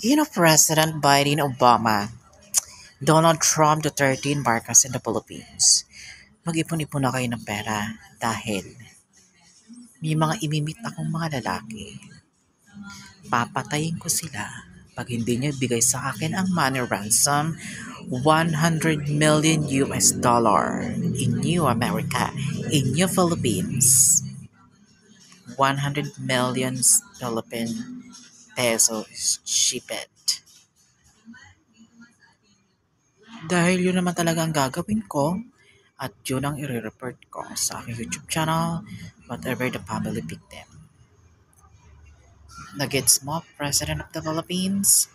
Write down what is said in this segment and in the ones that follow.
President Biden Obama, Donald Trump Duterte Marcos in the Philippines. Mag-ipon-ipon na kayo ng pera dahil may mga imimit akong mga lalaki. Papatayin ko sila pag hindi niyo bigay sa akin ang money ransom 100 million US dollar in New America, in New Philippines. 100 million Philippine pesos shipet. Dahil yun naman talaga ang gagawin ko at yun ang i-report ko sa aking YouTube channel, whatever the family victim. Nagets mo, President of the Philippines?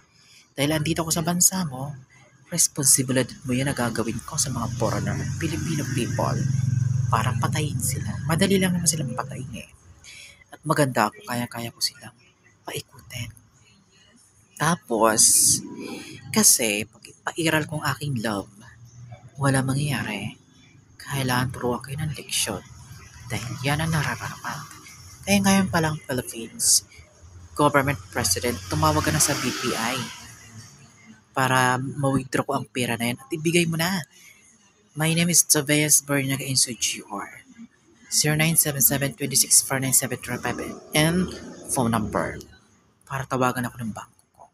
Dahil andito ko sa bansa mo, responsibilidad mo yan na gagawin ko sa mga foreigner, Filipino people, para patayin sila. Madali lang naman silang patayin eh. At maganda ako, kaya-kaya ko silang paikutin. Tapos, kasi pag ipairal kong aking love, wala mangyayari. Kailangan turuan kayo ng leksyon dahil yan ang nararapat. Kaya ngayon palang Philippines, government president, tumawag ka na sa BPI para ma-withdraw ko ang pera na yan at ibigay mo na. My name is Tobias Bernaga Inso GR. 0977-26-49735 and phone number para tawagan ako ng bangko ko.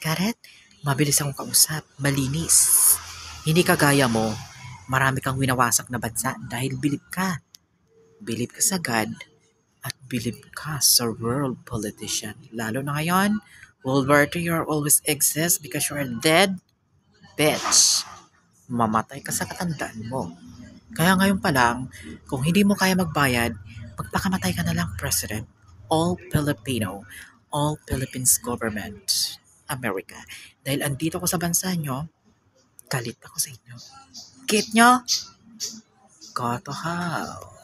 Karet, mabilis akong kausap, malinis. Hindi kagaya mo, marami kang winawasak na bansa dahil bilib ka. Bilib ka sa God at bilib ka sa world politician. Lalo na ngayon, World War II, you always exist because you are dead, bitch. Mamatay ka sa katandaan mo. Kaya ngayon pa lang, kung hindi mo kaya magbayad, magpakamatay ka na lang, President. All Filipino, all Philippines government, America. Dahil andito ko sa bansa nyo, galit ako sa inyo. Get nyo? Got to have.